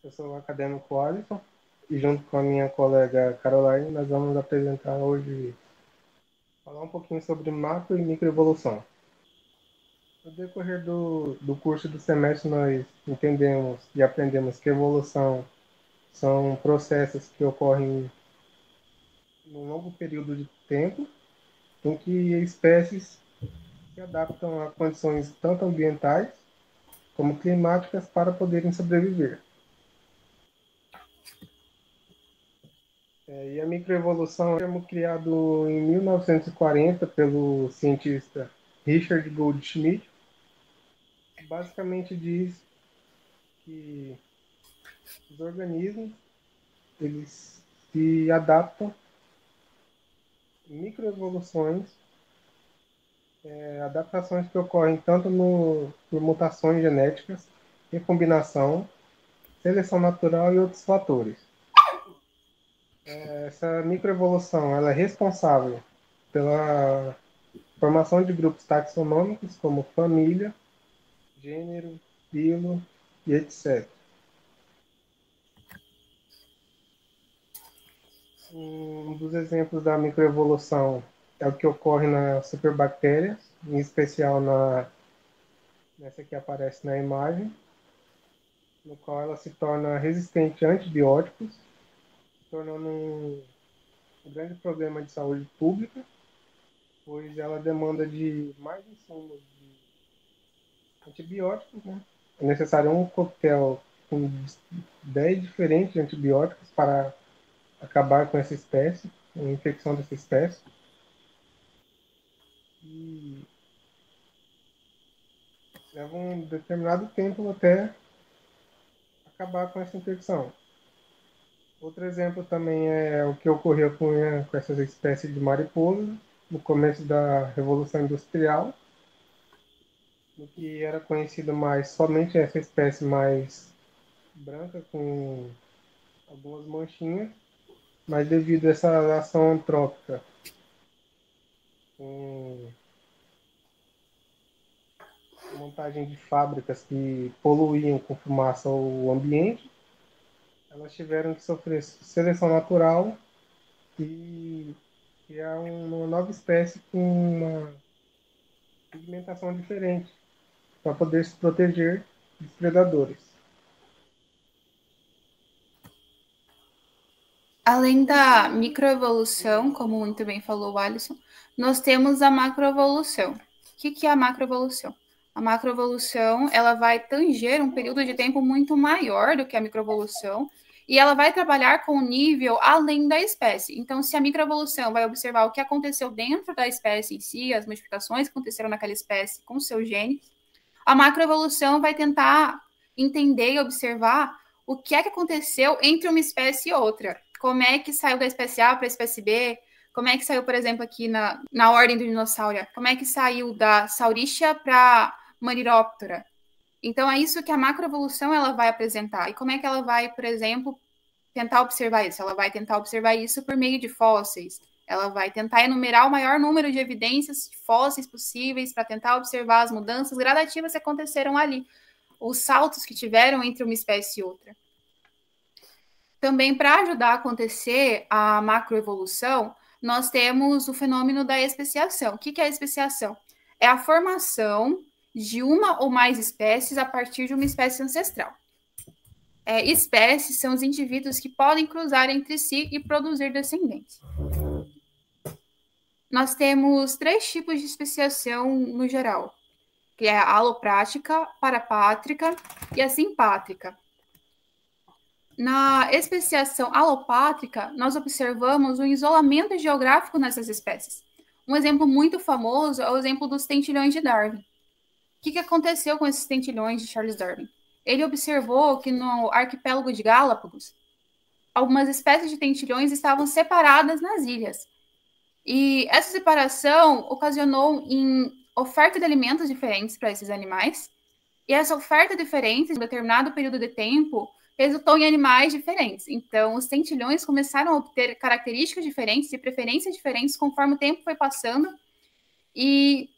Eu sou o acadêmico Alisson e junto com a minha colega Caroline nós vamos apresentar hoje, falar um pouquinho sobre macro e microevolução. No decorrer do curso do semestre nós entendemos e aprendemos que evolução são processos que ocorrem num longo período de tempo em que espécies se adaptam a condições tanto ambientais como climáticas para poderem sobreviver. E a microevolução é um termo criado em 1940 pelo cientista Richard Goldschmidt. Basicamente diz que os organismos eles se adaptam em microevoluções, adaptações que ocorrem tanto por mutações genéticas, recombinação, seleção natural e outros fatores. Essa microevolução ela é responsável pela formação de grupos taxonômicos como família, gênero, filo e etc. Um dos exemplos da microevolução é o que ocorre nas superbactérias, em especial nessa que aparece na imagem, no qual ela se torna resistente a antibióticos, se tornando um grande problema de saúde pública, pois ela demanda de mais insumos de antibióticos, né? É necessário um coquetel com 10 diferentes antibióticos para acabar com essa espécie, a infecção dessa espécie. E leva um determinado tempo até acabar com essa infecção. Outro exemplo também é o que ocorreu com essas espécies de mariposa no começo da Revolução Industrial, no que era conhecido mais somente essa espécie mais branca com algumas manchinhas, mas devido a essa ação antrópica com montagem de fábricas que poluíam com fumaça o ambiente, elas tiveram que sofrer seleção natural e criar uma nova espécie com uma pigmentação diferente para poder se proteger dos predadores. Além da microevolução, como muito bem falou o Alisson, nós temos a macroevolução. O que é a macroevolução? A macroevolução ela vai tanger um período de tempo muito maior do que a microevolução e ela vai trabalhar com um nível além da espécie. Então, se a microevolução vai observar o que aconteceu dentro da espécie em si, as modificações que aconteceram naquela espécie com seus genes, a macroevolução vai tentar entender e observar o que é que aconteceu entre uma espécie e outra. Como é que saiu da espécie A para a espécie B? Como é que saiu, por exemplo, aqui na ordem do dinossauro? Como é que saiu da Saurischia para Maniróptera? Então, é isso que a macroevolução ela vai apresentar. E como é que ela vai, por exemplo, tentar observar isso? Ela vai tentar observar isso por meio de fósseis. Ela vai tentar enumerar o maior número de evidências de fósseis possíveis para tentar observar as mudanças gradativas que aconteceram ali, os saltos que tiveram entre uma espécie e outra. Também, para ajudar a acontecer a macroevolução, nós temos o fenômeno da especiação. O que é a especiação? É a formação de uma ou mais espécies a partir de uma espécie ancestral. Espécies são os indivíduos que podem cruzar entre si e produzir descendentes. Nós temos 3 tipos de especiação no geral, que é a aloprática, parapátrica e a simpátrica. Na especiação alopátrica, nós observamos um isolamento geográfico nessas espécies. Um exemplo muito famoso é o exemplo dos tentilhões de Darwin. O que aconteceu com esses tentilhões de Charles Darwin? Ele observou que no arquipélago de Galápagos, algumas espécies de tentilhões estavam separadas nas ilhas. E essa separação ocasionou em oferta de alimentos diferentes para esses animais. E essa oferta diferente, em um determinado período de tempo, resultou em animais diferentes. Então, os tentilhões começaram a obter características diferentes e preferências diferentes conforme o tempo foi passando e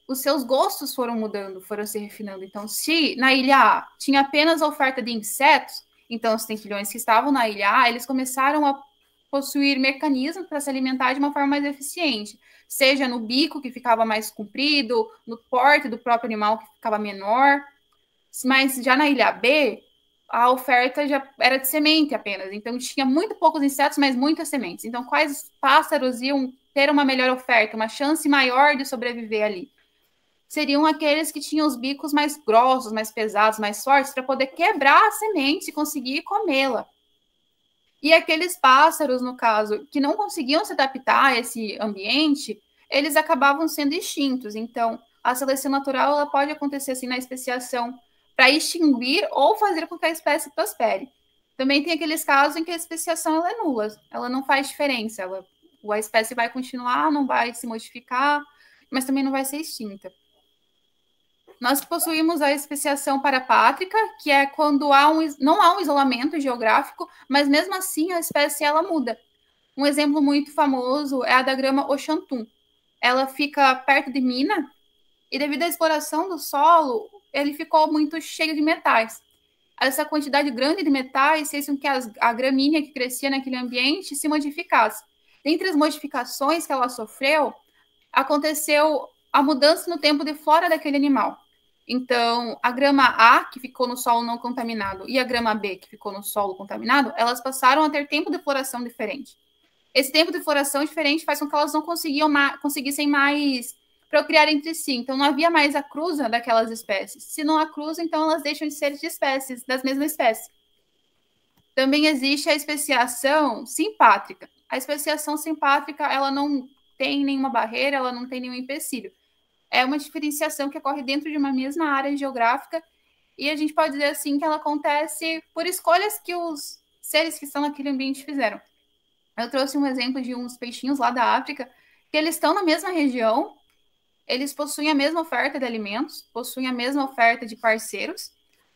os seus gostos foram mudando, foram se refinando. Então, se na ilha A tinha apenas a oferta de insetos, Então, os tentilhões que estavam na ilha A, eles começaram a possuir mecanismos para se alimentar de uma forma mais eficiente, seja no bico, que ficava mais comprido, no porte do próprio animal, que ficava menor. Mas já na ilha B, a oferta já era de semente apenas. Então, tinha muito poucos insetos, mas muitas sementes. Então, quais pássaros iam ter uma melhor oferta, uma chance maior de sobreviver ali? Seriam aqueles que tinham os bicos mais grossos, mais pesados, mais fortes, para poder quebrar a semente e conseguir comê-la. E aqueles pássaros, no caso, que não conseguiam se adaptar a esse ambiente, eles acabavam sendo extintos. Então, a seleção natural ela pode acontecer assim na especiação para extinguir ou fazer com que a espécie prospere. Também tem aqueles casos em que a especiação ela é nula, ela não faz diferença, a espécie vai continuar, não vai se modificar, mas também não vai ser extinta. Nós possuímos a especiação parapátrica, que é quando não há um isolamento geográfico, mas mesmo assim a espécie ela muda. Um exemplo muito famoso é a da grama Oxantum. Ela fica perto de mina e devido à exploração do solo, ele ficou muito cheio de metais. Essa quantidade grande de metais fez com que a gramínea que crescia naquele ambiente se modificasse. Dentre as modificações que ela sofreu, aconteceu a mudança no tempo de flora daquele animal. Então, a grama A, que ficou no solo não contaminado, e a grama B, que ficou no solo contaminado, elas passaram a ter tempo de floração diferente. Esse tempo de floração diferente faz com que elas não conseguissem mais procriar entre si. Então, não havia mais a cruza daquelas espécies. Se não há cruza, então elas deixam de ser de espécies, das mesmas espécies. Também existe a especiação simpátrica. A especiação simpátrica, ela não tem nenhuma barreira, ela não tem nenhum empecilho. É uma diferenciação que ocorre dentro de uma mesma área geográfica e a gente pode dizer assim que ela acontece por escolhas que os seres que estão naquele ambiente fizeram. Eu trouxe um exemplo de uns peixinhos lá da África que eles estão na mesma região, eles possuem a mesma oferta de alimentos, possuem a mesma oferta de parceiros,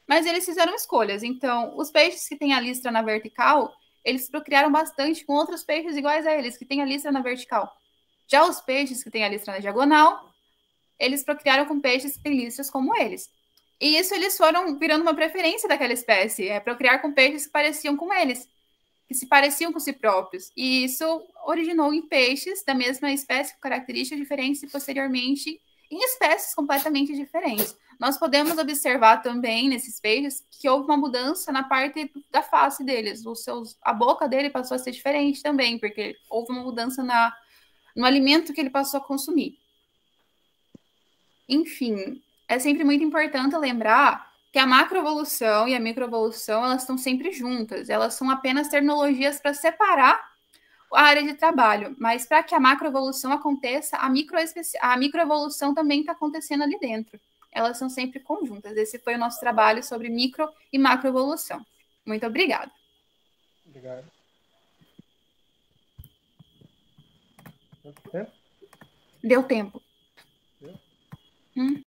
mas eles fizeram escolhas. Então, os peixes que têm a listra na vertical, eles procriaram bastante com outros peixes iguais a eles, que têm a listra na vertical. Já os peixes que têm a listra na diagonal, eles procriaram com peixes que têm listras como eles. E isso eles foram virando uma preferência daquela espécie, procriar com peixes que pareciam com eles, que se pareciam com si próprios. E isso originou em peixes da mesma espécie com características diferentes e posteriormente em espécies completamente diferentes. Nós podemos observar também nesses peixes que houve uma mudança na parte da face deles. A boca dele passou a ser diferente também, porque houve uma mudança no alimento que ele passou a consumir. Enfim, é sempre muito importante lembrar que a macroevolução e a microevolução elas estão sempre juntas. Elas são apenas terminologias para separar a área de trabalho, mas para que a macroevolução aconteça, a microevolução também está acontecendo ali dentro. Elas são sempre conjuntas. Esse foi o nosso trabalho sobre micro e macroevolução. Muito obrigada. Obrigado. Quanto tempo? Deu tempo. Deu?